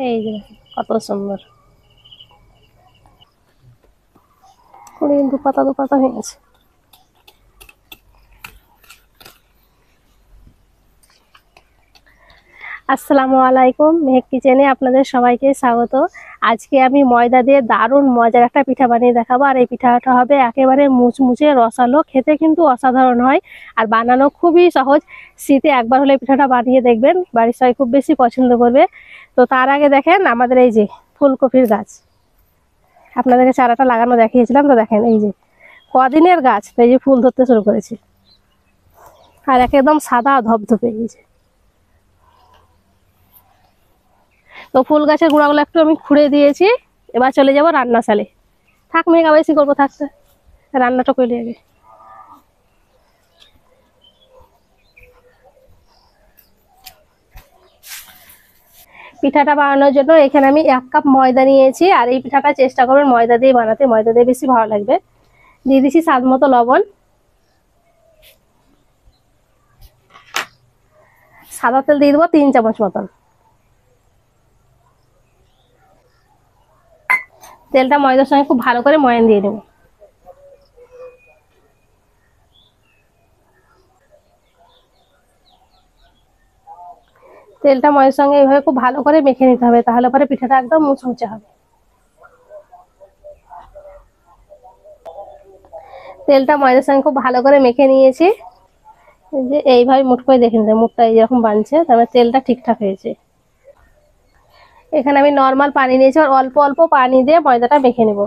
এই যে কত সুন্দর কুড়ি দুপাতা দুপাতা হয়ে গেছে। আসসালামু আলাইকুম, মেহেক কিচেনে আপনাদের সবাইকে স্বাগত। আজকে আমি ময়দা দিয়ে দারুণ মজার একটা পিঠা বানিয়ে দেখাবো। আর এই পিঠাটা হবে একেবারে মুচমুচে রসালো, খেতে কিন্তু অসাধারণ হয় আর বানানো খুবই সহজ। শীতে একবার হলে পিঠাটা বানিয়ে দেখবেন, বাড়ির সবাই খুব বেশি পছন্দ করবে। তো তার আগে দেখেন আমাদের এই যে ফুলকপির গাছ, আপনাদেরকে চারাটা লাগানো দেখিয়েছিলাম, তো দেখেন এই যে কদিনের গাছ, তো এই যে ফুল ধরতে শুরু করেছে আর একদম সাদা ধপধপে। এই যে তো ফুল গাছের গোড়াগুলো একটু আমি খুঁড়ে দিয়েছি। এবার চলে যাব রান্নাশালে। থাক মেঘা বেশি করবো, থাকতে রান্নাটা করলে আগে। পিঠাটা বানানোর জন্য এখানে আমি 1 কাপ ময়দা নিয়েছি। আর এই পিঠাটা চেষ্টা করবেন ময়দা দিয়ে বানাতে, ময়দা দিয়ে বেশি ভালো লাগবে। দিয়ে দিচ্ছি স্বাদ মতো লবণ, সাদা তেল দিয়ে দেবো 3 চামচ মতন। তেলটা ময়দার সঙ্গে খুব ভালো করে ময়ান দিয়ে নেব। তেলটা ময়ের সঙ্গে এইভাবে খুব ভালো করে মেখে নিতে হবে, তাহলে পরে পিঠাটা একদম মুচমুচে হবে। তেলটা ময়দার সঙ্গে খুব ভালো করে মেখে নিয়েছি। যে এইভাবে মুঠ করে দেখে নিতে, মুঠটা এইরকম বানছে, তারপরে তেলটা ঠিকঠাক হয়েছে। এখানে আমি নর্মাল পানি নিয়েছি আর অল্প অল্প পানি দিয়ে ময়দাটা মেখে নেব।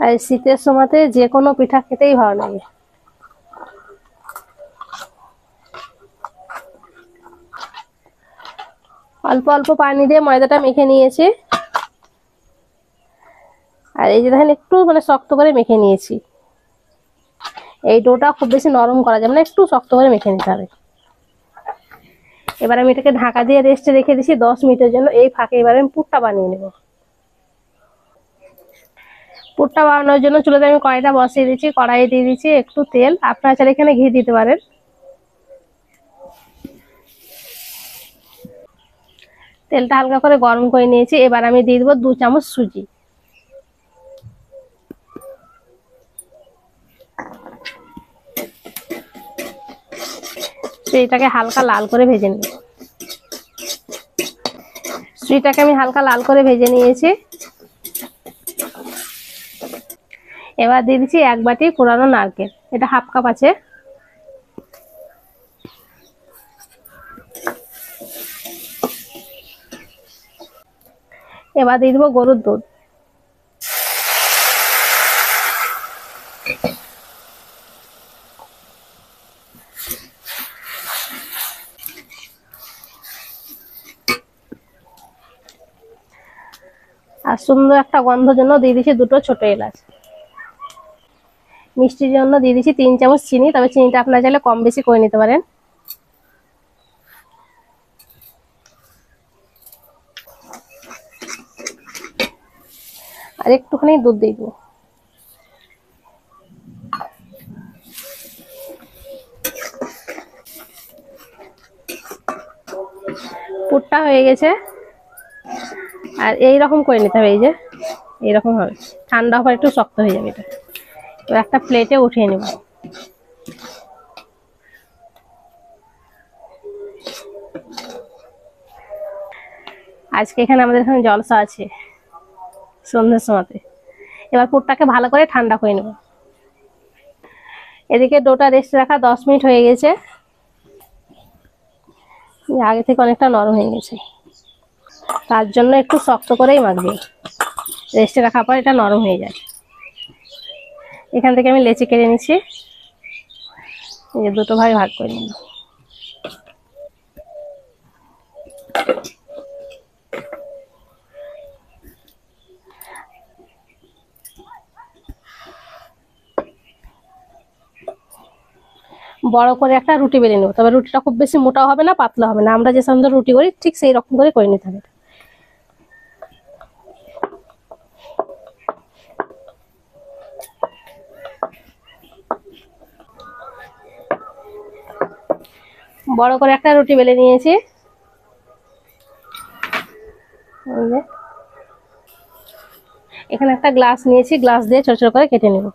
আর শীতের সময়তে যে কোনো পিঠা খেতেই ভালো লাগে। অল্প অল্প পানি দিয়ে ময়দাটা মেখে নিয়েছি। আর এই যে দেখেন একটু মানে শক্ত করে মেখে নিয়েছি। এই ডোটা খুব বেশি নরম করা যাবে না, একটু শক্ত করে মেখে নিতে হবে। এবার আমি এটাকে ঢাকা দিয়ে রেস্টে রেখে দিচ্ছি 10 মিনিটের জন্য। এই ফাঁকে এবার আমি পুরটা বানিয়ে নেব। পুরটা বানানোর জন্য চুলাতে আমি কড়াইটা বসিয়ে দিচ্ছি। কড়াইয়ে দিয়ে দিচ্ছি একটু তেল, আপনারা চাইলে এখানে ঘি দিতে পারেন। তেলটা হালকা করে গরম করে নিয়েছি। এবার আমি দিয়ে দেবো 2 চামচ সুজি। সুজিটাকে হালকা লাল করে ভেজে নেব। সুজিটাকে আমি হালকা লাল করে ভেজে নিয়েছি। এবার দিয়ে দিচ্ছি 1 বাটি কোরানো নারকেল, এটা হাফ কাপ আছে। এবার দিয়ে দেবো গরুর দুধ। আর সুন্দর একটা গন্ধর জন্য দিয়ে দিচ্ছি 2টো ছোট এলাচ। মিষ্টির জন্য দিয়ে দিচ্ছি 3 চামচ চিনি, তবে চিনিটা আপনারা চাইলে কম বেশি করে নিতে পারেন। আর একটুখানি দুধ দিয়ে দেবো। পুরটা হয়ে গেছে। আর এইরকম করে নিতে হবে, এই যে এইরকম হবে। ঠান্ডা হওয়ার একটু শক্ত হয়ে যাবে এটা। এবার একটা প্লেটে উঠিয়ে নেব। আজকে এখানে জলসা আছে সন্ধ্যের সময়তে। এবার পুরটাকে ভালো করে ঠান্ডা করে নেব। এদিকে ডোটা রেস্টে রাখা 10 মিনিট হয়ে গেছে। আগে থেকে অনেকটা নরম হয়ে গেছে, তার জন্য একটু শক্ত করেই মাখবে। রেস্টে রাখার পর এটা নরম হয়ে যায়। এখান থেকে আমি লেচি কেটে নিচ্ছি, এই যে 2টো ভাগে ভাগ করে নিলাম। বড় করে একটা রুটি বেলে নেব, তবে রুটিটা খুব বেশি মোটা হবে না, পাতলা হবে না। আমরা যে সাধারণত রুটি করি ঠিক সেই রকম করে নিতে হবে। বড় করে একটা রুটি বেলে নিয়েছি। এই যে এখানে একটা গ্লাস নিয়েছি, গ্লাস দিয়ে ছোট ছোট করে কেটে নেব।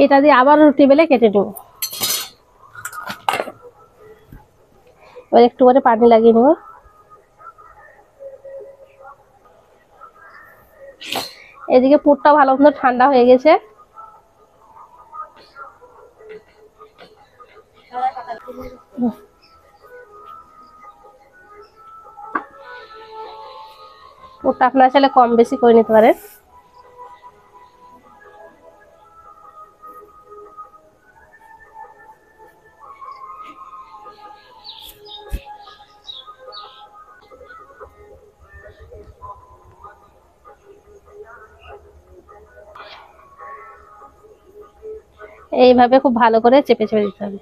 এটা দিয়ে আবার রুটি বেলে কেটে নেব। এবার একটু করে পানি লাগিয়ে নেব। এদিকে পুরটা ভালো মতো ঠান্ডা হয়ে গেছে। পুরটা আপনারা চাইলে কম বেশি করে নিতে পারেন। এইভাবে খুব ভালো করে চেপে চেপে দিতে হবে।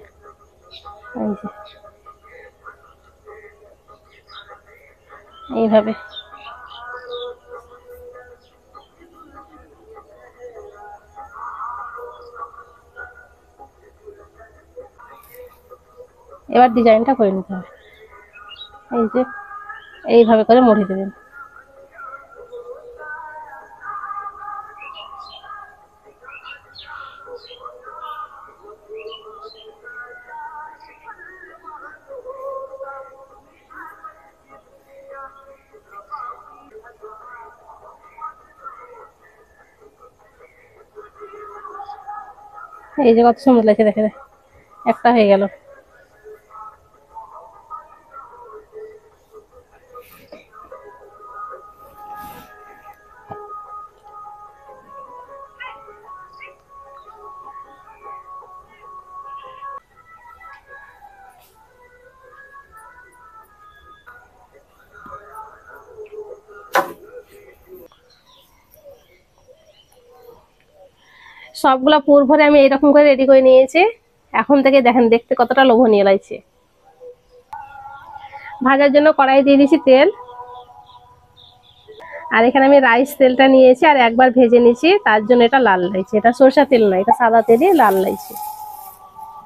এইভাবে এবার ডিজাইনটা করে নিতে হবে। এই যে এইভাবে করে মুড়ে দেবেন। এই যে কত সুন্দর লাগছে, দেখে একটা হয়ে গেল। সবগুলা পুর ভরে আমি এরকম করে রেডি করে নিয়েছি। এখন থেকে দেখেন দেখতে কতটা লোভনীয় লাগছে। ভাজার জন্য কড়াই দিয়ে দিয়েছি তেল, আর এখানে আমি রাইস তেলটা নিয়েছি আর একবার ভেজে নিয়েছি, তার জন্য এটা লাল লাগছে। এটা সরষা তেল না, এটা সাদা তেলই লাল লাগছে।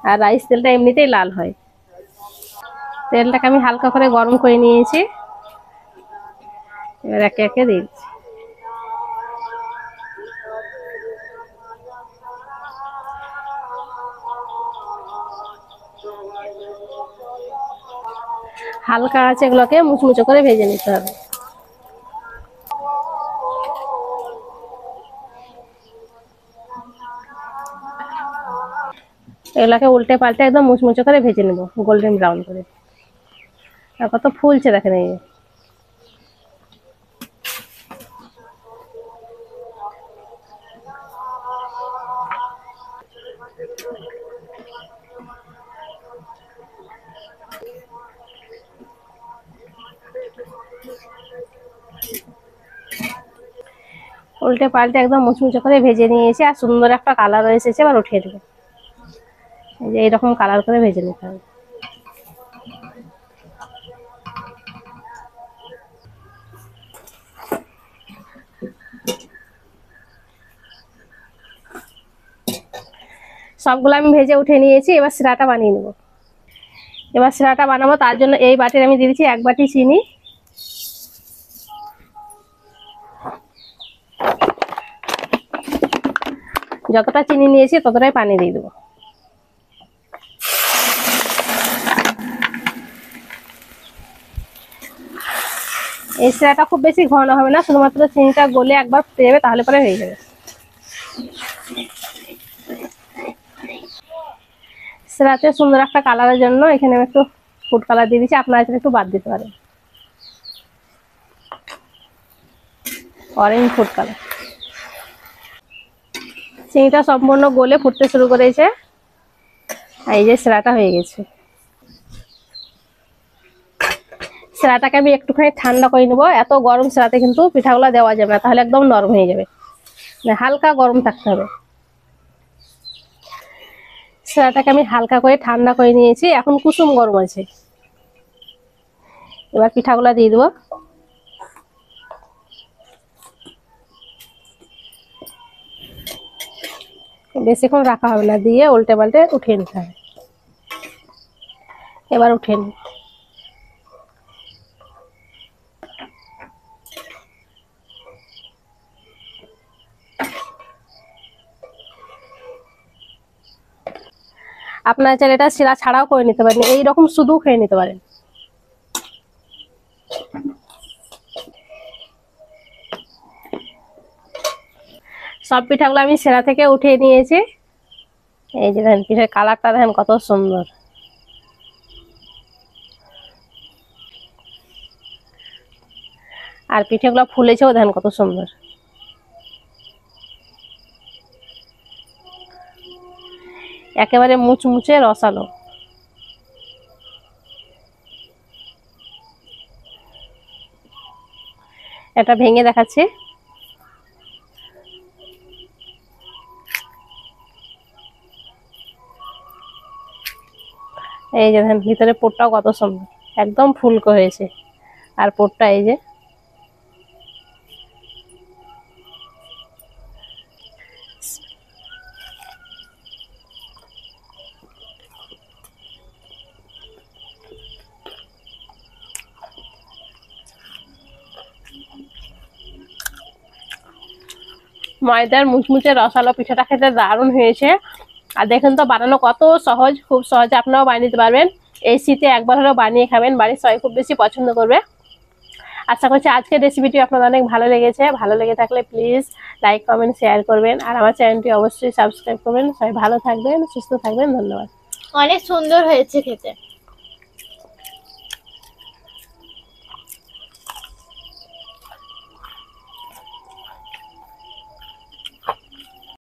আর রাইস তেলটা এমনিতেই লাল হয়। তেলটাকে আমি হালকা করে গরম করে নিয়েছি, এবার একে একে দিয়ে দিচ্ছি। হালকা আছে, এগুলোকে মুচমুচো করে ভেজে নিতে হবে। এগুলোকে উল্টে পাল্টে একদম মুচমুচো করে ভেজে নেব, গোল্ডেন ব্রাউন করে। আর কত ফুলছে দেখেন। এই উল্টে পাল্টে একদম মুচমুচো করে ভেজে নিয়েছি, আর সুন্দর একটা কালার এসেছে। এবার উঠিয়ে দেবো। এই যে এইরকম কালার করে ভেজে নিতে হবে। সবগুলো আমি ভেজে উঠে নিয়েছি। এবার সিরাটা বানিয়ে নেব। এবার সিরাটা বানাবো, তার জন্য এই বাটির আমি দিয়ে দিচ্ছি 1 বাটি চিনি। যতটা চিনি নিয়েছি ততটাই পানি দিয়ে দেবো। এই সিরাটা খুব বেশি ঘন হবে না, শুধুমাত্র চিনিটা গলে একবার ফুটে যাবে, তাহলে পরে হয়ে যাবে। সিরাতে সুন্দর একটা কালারের জন্য এখানে আমি একটু ফুড কালার দিয়ে দিচ্ছি, আপনারা এখানে একটু বাদ দিতে পারেন, অরেঞ্জ ফুড কালার। চিনিটা সম্পূর্ণ গলে ফুটতে শুরু করেছে, এই যে সিরাটা হয়ে গেছে। সেরাটাকে আমি একটুখানি ঠান্ডা করে নেবো। এত গরম সেরাতে কিন্তু পিঠাগুলো দেওয়া যাবে না, তাহলে একদম নরম হয়ে যাবে। হালকা গরম থাকতে হবে। সেরাটাকে আমি হালকা করে ঠান্ডা করে নিয়েছি, এখন কুসুম গরম আছে। এবার পিঠাগুলো দিয়ে দেবো। বেশিক্ষণ রাখা হবে না, দিয়ে উল্টে পাল্টে উঠিয়ে নিতে হবে। এবার উঠিয়ে নিই। আপনারা চাইলে এটা শিরা ছাড়াও করে নিতে পারেন, এইরকম শুধু খেয়ে নিতে পারেন। সব পিঠাগুলো আমি শিরা থেকে উঠিয়ে নিয়েছি। এই যে দেখেন পিঠার কালারটা দেখেন কত সুন্দর। আর পিঠেগুলো ফুলেছেও দেখেন কত সুন্দর। একেবারে মুচমুচে রসালো। এটা ভেঙে দেখাচ্ছি। এই যে দেখেন ভিতরে পোরটাও কত সুন্দর, একদম ফুলকো হয়েছে। আর পোরটা এই যে ময়দার মুচমুচে রসালো পিঠাটা খেতে দারুণ হয়েছে। আর দেখেন তো বানানো কত সহজ, খুব সহজে আপনারাও বানিয়ে নিতে পারবেন। এই শীতে একবার হলেও বানিয়ে খাবেন, বাড়ির সবাই খুব বেশি পছন্দ করবে। আশা করছি আজকের রেসিপিটি আপনাদের অনেক ভালো লেগেছে। ভালো লেগে থাকলে প্লিজ লাইক কমেন্ট শেয়ার করবেন, আর আমার চ্যানেলটি অবশ্যই সাবস্ক্রাইব করবেন। সবাই ভালো থাকবেন, সুস্থ থাকবেন, ধন্যবাদ। অনেক সুন্দর হয়েছে খেতে।